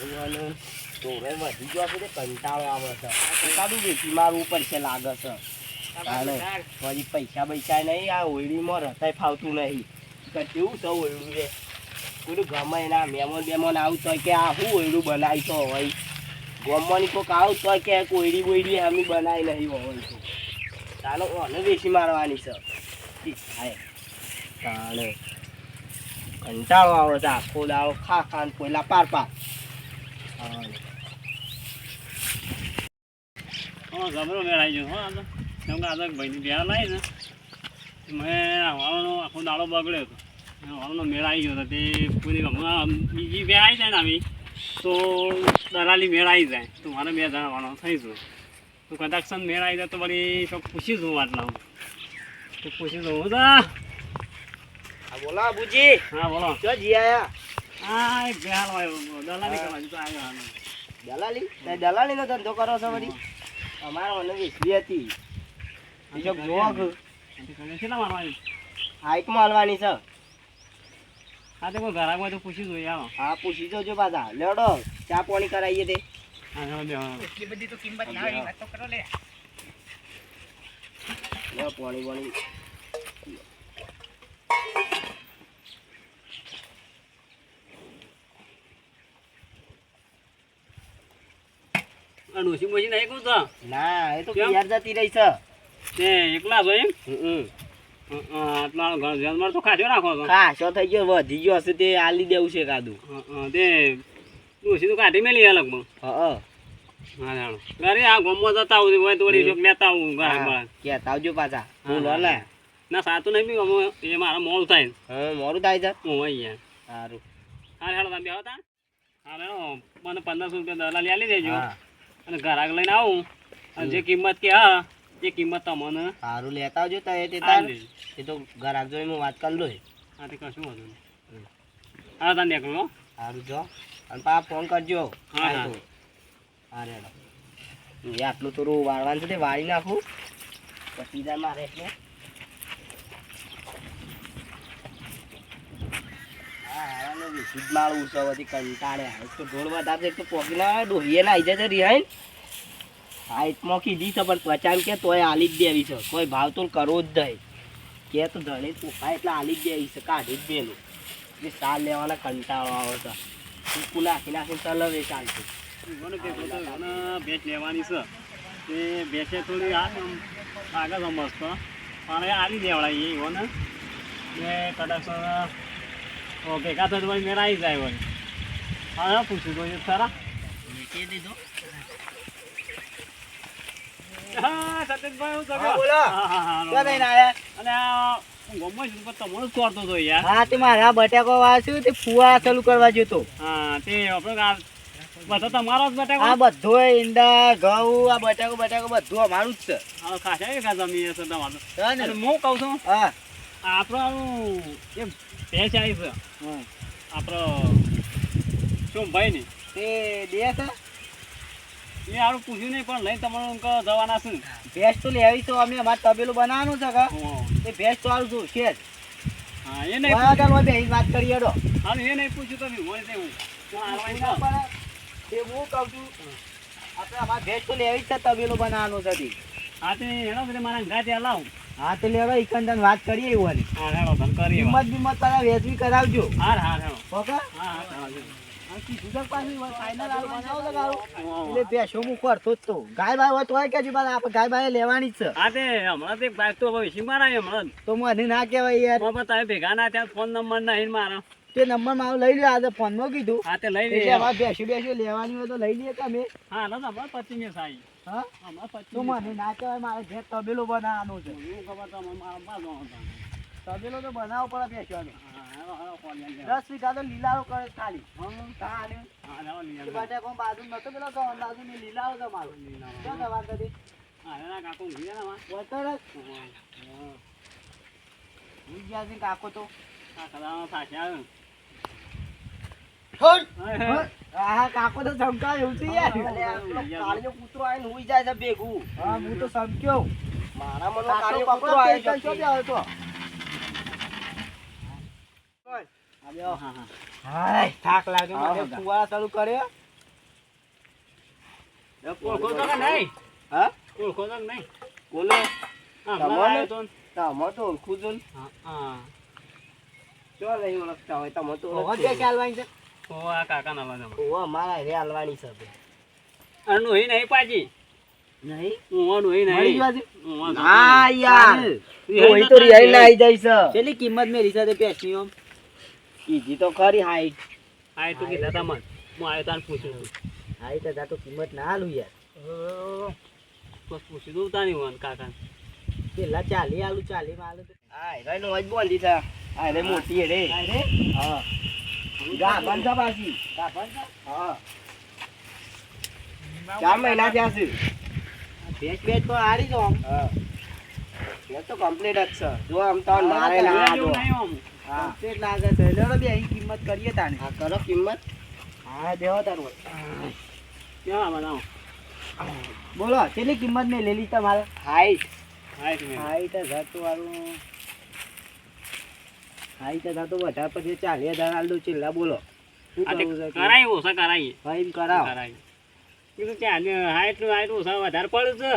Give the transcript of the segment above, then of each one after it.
તો હવે વધી ગયો છે કંટાળો આવે છે એકાદું વેચી મારવું પડશે લાગે છે હજી પૈસા બૈસા નહીં આ હોળીમાં રતાય ફાવતું નહીં કેવું છે હોળું રે બધું ગમે એના મહેમાન બેમાન આવું તો કે આ શું હોળું બનાવી તો હોય ગમવાની કોઈક આવું તો કે કોયડી બોયડી આમની બનાવી નહીં હોય તો ચાલો ઓને વેચી મારવાની છે થાય તાણે કંટાળો આવે છે આખો દાડો ખા ખાન કોયલા પાર પાર ગભરો મેળ આવી ગયો હો કેમ કે આજે ભાઈની બેરા લાવી ને મેં વાળનો આખો દાડો બગડ્યો હતો વાળનો મેળ આવી ગયો હતો તે પૂરી હમણાં બીજી બે આવી જાય ને આવી તો દલાલી મેળ આવી જાય તો મારે 2 જણા વાળો થઈશું તો કદાચ મેળ આવી જાય તો વળી તો પૂછી જોઉં આટલા તો પૂછી જોઉં તો બોલો અબુજી હા બોલો જો જી આયા હા એક બેહાલ આવ્યો દલાલી કરવા તો આવ્યો હાલ દલાલી દલાલીનો ધંધો કરો છો વળી અમારે મને વેચવી હતી બીજો જોવા કેટલા મારવાની હાઈટમાં હાલવાની છે હા તો કોઈ ઘરાકમાં તો પૂછી જોઈએ આવો હા પૂછી જોજો પાછા લેડો ચા પાણી કરાવીએ તે એટલી બધી તો કિંમત ના હોય વાત તો કરો લે પાણી પાણી ડોસી મોસી નહીં કહું તો ના એ તો પિયાર જતી રહી છે તે એકલા છો એમ આટલા ઘર જન્મર તો ખાજો રાખો તો ખાસો થઈ ગયો વધી ગયો હશે તે આલી દેવું છે કાદું તે ડોસી તો કાઢી મેલી અલગમાં હા હા ઘરે આ ગમમાં જતા આવું હોય તો વળી લેતા આવું ઘર કહેતા આવજો પાછા બોલો ને ના સાતું નહીં બી એ મારા મોડું થાય હા મોડું થાય છે હું અહીંયા સારું હા હેડો તમે બેહો તા હા હેડો મને 1500 રૂપિયા દલાલી આલી દેજો અને ઘરાક લઈને આવું અને જે કિંમત કે હા એ કિંમત તમને સારું લેતા આવજો તો એ તાર એ તો ઘરાક જોઈ હું વાત કરી લઉં હા તે કશું વાંધો નહીં હા તાર નીકળો સારું જો અને પા ફોન કરજો હા હા રેડો એ આટલું થોડું વાળવાનું છે તે વાળી નાખું પછી તાર મારે એટલે માળું છે બધી કંટાળ્યા એક તો ઢોળ વધારે એક તો પોકીના ડોહીએ ના આવી જાય રિહાઈ હાઈટમાં કીધી છે પણ પચામ કે તોય આલી જ દેવી છે કોઈ ભાવ તો કરવો જ નહીં કે તો ધણી પોખાય એટલે આલી જ દેવી છે કાઢી જ દેલું એટલે સાલ લેવાના કંટાળો આવે છે ટૂંકું નાખી નાખીને ચલાવે ચાલતું ભેંસ લેવાની છે તે ભેંસે થોડી આગળ સમજતો પણ એ આવી દેવડાય એ ને એ કદાચ ભેગા થતો વળી મેળા આવી જાય વળી હા પૂછું તો ખરા મૂકી દીધો હા સતીશભાઈ હું હા બોલો ક્યાં થઈને આયા અને આ ગમો છું પણ તમારું જ કરતો હતો યાર હા તે મારા બટાકો વાવ્યું તે ફુવા ચાલુ કરવા જતો હા તે આપણે બધો તમારો જ બટાકો આ બધો ઈંડા ઘઉં આ બટાકો બધું અમારું જ છે હા ખાસા એકા જમીન છે તમારું અને હું કહું છું હા આપણું એ ભેંસ આવી છે આપણો શું ભાઈ ને તે બે છે એ સારું પૂછ્યું નહીં પણ લઈને તમારું જવાના છે ભેંસ તો લેવી તો અમે અમારે તબેલું બનાવવાનું છે કા એ ભેંસ તો આવું છું છે હા એ નહીં વાત કરીએ તો હા એ નહીં પૂછ્યું તમે હોય તે હું હું કહું છું આપણે અમારે ભેંસ તો લેવી જ છે તબેલું બનાવવાનું છે હા તે હેડો એટલે મારા ઘા ત્યાં લાવું હા તો લેવા એકંદર વાત કરીએ એવું હા હેડો ધન કરીએ કિંમત બિંમત તારા વેચવી કરાવજો હા હા હેડો ઓકે હા હા એટલે ભેંસો હું કરતો જ તો ગાય બાય હોય તોય કે આપણે ગાય બાય લેવાની જ છે હા તે હમણાં તે બાઈક તો હવે વિસી મારા હમણાં તો મને ના કહેવાય યાર બાબા તમે ભેગા ના ત્યાં ફોન નંબર નહીં મારો તે નંબર મારો લઈ લ્યો આજે ફોનમાં કીધું હા તે લઈ એટલે લે અમારે ભેંસો લેવાની હોય તો લઈ લઈએ તમે હા ના હમણાં 25 સાઈ હા હમણાં 25 તો મને ના કહેવાય મારે ઘેર તબેલો બનાવવાનો છે હું ખબર તો મારા બાજુ તબેલો તો બનાવવો પડે ભેંસોનો હા હેડો હેડો ફોન લઈ 10 વીઘા તો લીલારો કરે ખાલી હા હેડો લઈ લે બટાકો બાજુ નતો પેલો બાજુ ની લીલારો તમારો ક્યાં દવા કરી હા એના કાકો ઊંઘી ગયા વતર જ ગયા છે કાકો તો હા કદાચ થાકી આવ્યો હા કાકો તો ચમકા એવું છે યાર કાળિયો કૂતરો આવીને હુઈ જાય છે ભેગું હા હું તો સમક્યો મારા મનમાં કાળિયો કૂતરો આવ્યો તો હાય થાક લાગે મને ફુવારા ચાલુ કર્યો ઓળખો તો કે નહીં? હા ઓળખો તો કે નહીં? કોને હા, તમને? હમણાં આવ્યો તો ને. તમે તો ઓળખું છું ને. હા. ચો નહીં ઓળખતા હોય તમે તો ઓવા ઓળખતા બે ચાલવાની છે ઓ આ કાકાના લગ્નમાં. ઓવા મારા રે હાલવાની છે બે. આ નોહી નહીં પાછી. નહીં ઊંઘ નોહી નહીં. મળી જવા દે. ઊંઘ તો હા યાર નહીં. ઓય તો રિહાઈ ના આવી જાય છે કેટલી કિંમત મેરી સાથે પેસની આમ કીધી તો ખરી હાઈટ આ તો કીધા તા મન. હું આવ્યો તાને પૂછ્યું તું. હા એ તો કિંમત ના આલું યાર બસ પૂછી દઉં તાની હું કાકા. પેલા 40 આલું 40 માં આલું તો હા એનો નો જ બોંધી છે આ રે મોટી રે અરે હા ગા બંધા પાછી કાપણ છે હા 4 મહિના થયા છે ભેજ તો હારી જો આમ હા એ તો કમ્પ્લીટ જ છે જો આમ તો મારે ના જોયા આજો જેવું નહીં આમ. હા કમ્પ્લીટ લાગે છે લેડો બે અહીં કિંમત કરીએ તાને આ કરો કિંમત હા દેવો તારું ક્યાં બનાવો? બોલો કેટલી કિંમત મેં લેલી તમારે હાઈટ હા તમે. હા એ તો ઘરતું વાળું હા એ તો વધારે પછી 40,000 આલ દો ચિલ્લા બોલો શું આ તે કરવું છે કરાય ઓછા કરાય. હા એમ કરાવો કરાય. કીધું કે આને હાઈટ ઓછા વધારે પડે છે.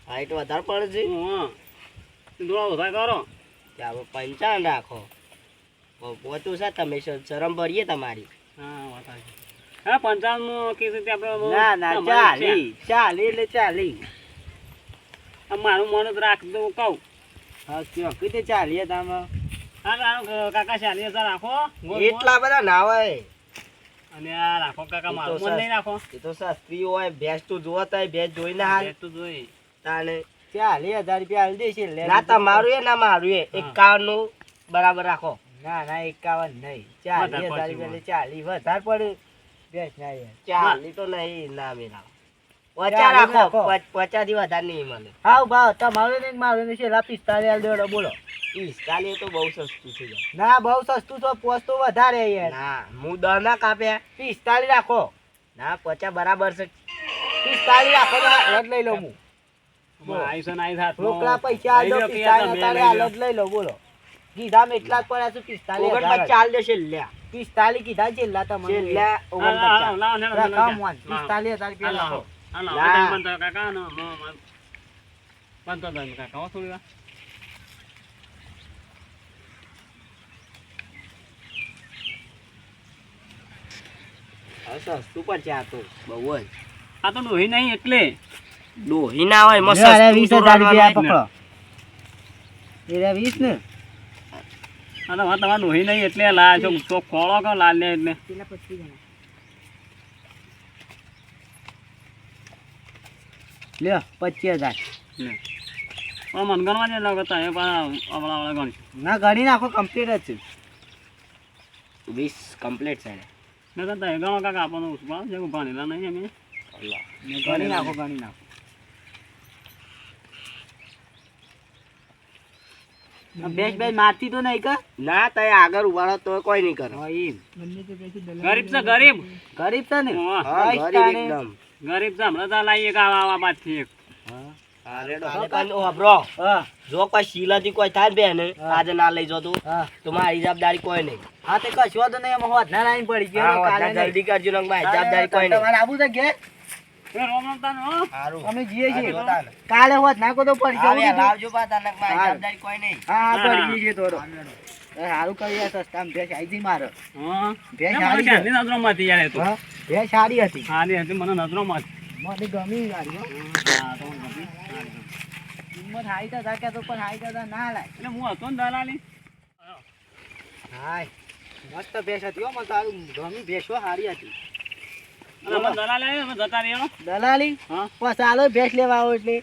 હાઈટ વધારે પડે છે હા. થોડા ઓછા કરો. ત્યાં હવે 55 રાખો પોતું છે તમે શરમ ભરીએ તમારી હા વાત સાચી. હા 55 માં કીધું તે આપણે ના ના તમારી 40 એટલે 40 આ મારું મન જ રાખ દઉં કહું. હા કયો કીધે 40 તમે હા તારું કાકા 40,000 રાખો. ગોળ એટલા બધા ના હોય અને આ રાખો કાકા એ તો મારું મન સર. નહીં રાખો. એ તો સસ્તી હોય ભેંસ તું જોવો તો ભેંસ જોઈને હાલ બે તો જોઈ. તાને 40,000 રૂપિયા આલી દેશે ના તમારું એ ના મારું એ 51 નું બરાબર રાખો ના ના 51 નહીં 40,000 રૂપિયા એટલે 40 વધારે પડે બેસ ના યાર 40 તો નહીં ના મેરા 50 ચાલી રાખો રાખો. 50 થી વધારે નહીં મળે હાવ ભાવ તમારે ને મારે ને છેલ્લા 45 આલ દેડો બોલો 45 તો બહુ સસ્તું થઈ જાય ના બહુ સસ્તું તો પોસ્ટ તો વધારે યાર ના હું દર ના કાપ્યા 45 રાખો ના 50 બરાબર છે 45 રાખો તો હાલત લઈ લઉં હું બોલો. આઈ છે ને આઈ હાથમાં. રોકડા પૈસા આલ દો લઈ લો કે 45 યાર તારે તમે લઈ લો. હાલત લઈ લો બોલો કીધામાં એટલા જ પડ્યા છે 45,000 ચાલ દેશે લ્યા 45 કીધા છેલ્લા તમને છેલ્લા હા, 49 લાવો, લાવો, રાખા લાવો, મોન લાવો. 45,000 રૂપિયા લાવો. રાખો હા, લાવો. લા. આ ટાઈમ બંધ કાકા નો બંધ તો બંધ કાકા હો થોડી વાર. હા, સસ્તું પણ છે આ તો બહુ જ આ તો ડોહી નહીં એટલે ડોહી ના હોય મસ્ત અરે સસ્તું 20,000 તો રૂપિયા રહેવાનું. પકડો એ 20 ને આ તો વાત તમારે ડોહી નહીં એટલે લાલ છો તો ખોળો કે લાલ ને એટલે લ્યો 25,000 લે. પણ મન ગણવા દે લાગતા એ પણ આવડા ગણ ના ગણી નાખો કમ્પ્લીટ જ છે 20 કમ્પ્લીટ છે ને કરતા એ ગણો કાકા આપણને ઉસવા જે ભણેલા નહીં અમે અલ્લાહ. ગણી નાખો ગણી નાખો બેસ બેસ મારતી તો નહીં કે ના તય આગળ ઉભા તો કોઈ નહીં કરે હા એમ ગરીબ છે ગરીબ. ગરીબ છે ને હા, હા બસ ગરીબ તાણે. એકદમ ગરીબ છે હમણાં તો લાવીએ કે આવા બાદથી એક. હા રેડો પણ ઓબરો હા જો કોઈ શીલાથી કોઈ થાય ને બેન હા. આજે ના લઈ જો તું હા તો મારી જવાબદારી કોઈ નહીં હા તે કશો તો નહીં એમાં હોત ના લાઈન પડી ગયો હા, કાલે હોત ના જલ્દી કરજો ને મારી જવાબદારી કોઈ નહીં તમારે આવું છે ઘેર એ રોમ રોમ તાન હો. સારું અમે જઈએ છીએ હા, જોતા ને. કાલે હોત નાખો તો પડી હા, જવું યાર, કીધું. લાવજો પાછા નક મારી હા. જવાબદારી કોઈ નહીં હા હા હા, પડી ગઈ છે થોડો સારું કરી સસ્તામાં ભેંસ આવી હતી મારે હા. ભેંસ એ મને હારી ક્યાંથી નજરોમાંથી યાર એ તો. હા ભેંસ સારી હતી હારી હતી મને નજરોમાંથી. મને ગમી ગાડી હો. હા, તો મને ગમી. કિંમત હાઈ તો થાય તો પણ હાઈ તો ના લાય એટલે હું હતો ને દલાલી. હાય મસ્ત ભેંસ હતી હો મને તારું ગમી ભેંસ હો સારી હતી અને અમે દલાલી આવ્યા, અમે જતા રહ્યા. દલાલી હા. પછી હાલો ભેંસ લેવા આવો એટલે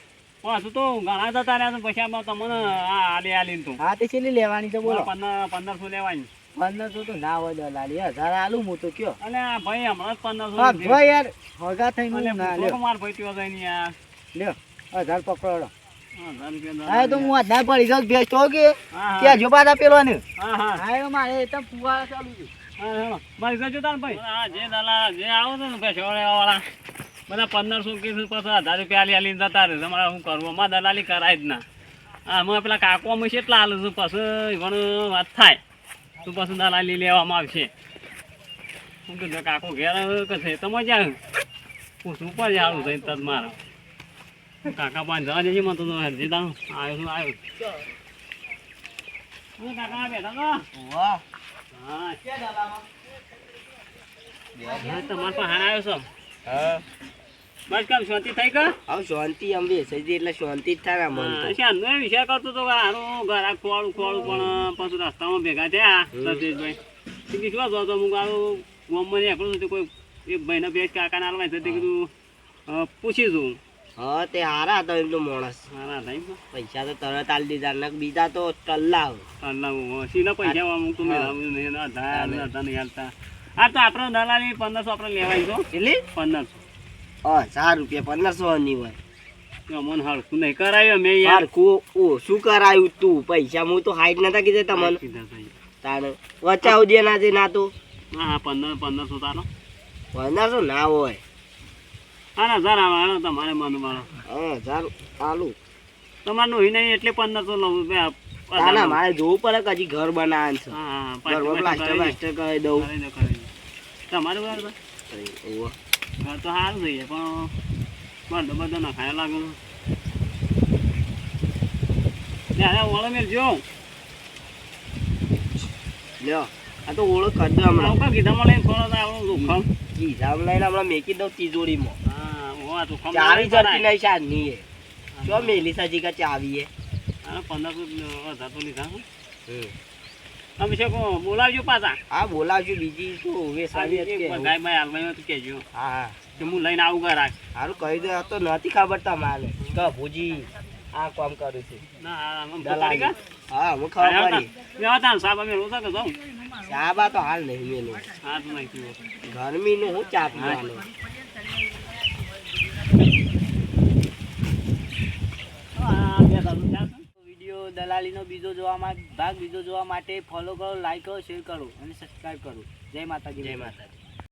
પાછું તો ઘણા જતા રહ્યા તો પછી આમાં તમને આ આલી તો હા તે છેલ્લી લેવાની તો બોલો 1500 લેવાની. 1500 તો ના હોય દલાલી 1000 આલું હું તો કયો અને આ ભાઈ હમણાં જ 1500 હા લીધી. ભાઈ યાર હગા થઈને અને હું ના પૂછો કે લ્યો માર ભાઈ ત્યો જાય ને યાર. લ્યો 1000 પકડો હા, 1000 રૂપિયા હા તો હું દલાલી. ના પડી જાઉં ભેંસ તો કે હા, ક્યાં જો પાછા પેલો ને હા, હા. હા એ મારે એ તો ફુવારા ચાલુ છે હા, હા. મારી જોજો તાર ભાઈ. હા, જે દલાલ જે આવો તો ને પૈસા વાળા બધા 1500 કીધું પછી 1000 રૂપિયા આલી જતા રહે. તમારે શું કરવું? અમારે દલાલી કરાય જ ના. હા, અમે પેલા કાકો અમે કેટલા હાલું છું પછી ઘણું વાત થાય તો પછી દલાલી લેવામાં આવશે. શું કીધું કાકો ઘેર કે છે તો મજા આવે. પૂછવું પડે સારું થઈ તદ મારે કાકા પાંચ જવા દેજે મને તો હજી દાણ આવ્યો છું આવ્યો શું કાકા બેઠા તો વાહ હા ક્યાં દલામાં તમારા પાસે હાર આવ્યો છો હા બસ કામ શાંતિ થઈ કે હવે શાંતિ આમ બેસાઈ એટલે શાંતિ જ થાય ને મન તો શાંતિ વિષય કરતો તો હારું ઘર ખોવાડું પણ પાછું રસ્તામાં ભેગા થયા સતીશભાઈ શું જોતો હું મારું મમ્મી એકલું હતું કોઈ એક ભાઈને ભેટ કાકાને હાલવા તે કીધું પૂછી જોઉં હા તે હારા હતા એમ તો માણસ હારા થઈ પૈસા તો તરત આલી દીધા ને બીજા તો ટલ્લાવ સીધા પૈસા અમુક તો મેળવ્યું નહીં અઢાર નહીં હાલતા હા તો આપણે દલાલી 1500 આપણે લેવાય છો કેટલી 1500 રૂપિયા 1500 ની હોય અમને હરખું નહીં કરાવ્યો મેં યાર યાર શું કરાયું તું પૈસા હું તો હાઈટ નતા કીધે તમને કીધા થઈ તારે વચાવ દે ના છે ના તો હા 1500 તારો 1500 ના હોય હા 1000 આવે તમારે મન મારો હા 1000 ચાલુ તમારનું હોય નહીં એટલે 1500 લઉં ના મારે જોવું પડે કે હજી ઘર બનાવવાનું છે હા ઘરમાં પ્લાસ્ટર કરી દઉં તમારે બરાબર ઓહો ઘર તો સારું થઈ જાય પણ બધો નખાયા લાગે અરે ઓળો મેં જો લ્યો આ તો ઓળખ કરી દો હમણાં કીધામાં લઈને થોડો તો આપણું જોખમ કીધામ લઈને હમણાં મેકી દઉં તિજોરીમાં હા હું આ જોખમ ચાવી જતી નહીં શાદની એ જો મેલી સાજી કા ચાવી એ 1500 તો લીધા તમે છે બોલાવજો પાછા હા બોલાવજો બીજી શું વેસાવી જ કે ગાય બાય હાલમાં તો કહેજો હા કે હું લઈને આવું ઘર રાખ સારું કહી દે તો નથી ખબર તમારે કે ભૂજી આ કામ કરું છું ના દલાલી. હા હું ખબર પડી સાહેબ અમે રોતા કે જાઉં ચાબા તો હાલ નહીં મેલું હા તો નહીં પીવો ગરમીનું હું ચા પીવાનું વિડીયો દલાલીનો બીજો ભાગ બીજો જોવા માટે ફોલો કરો, લાઈક કરો, શેર કરો અને સબસ્ક્રાઈબ કરો. જય માતાજી. જય માતાજી.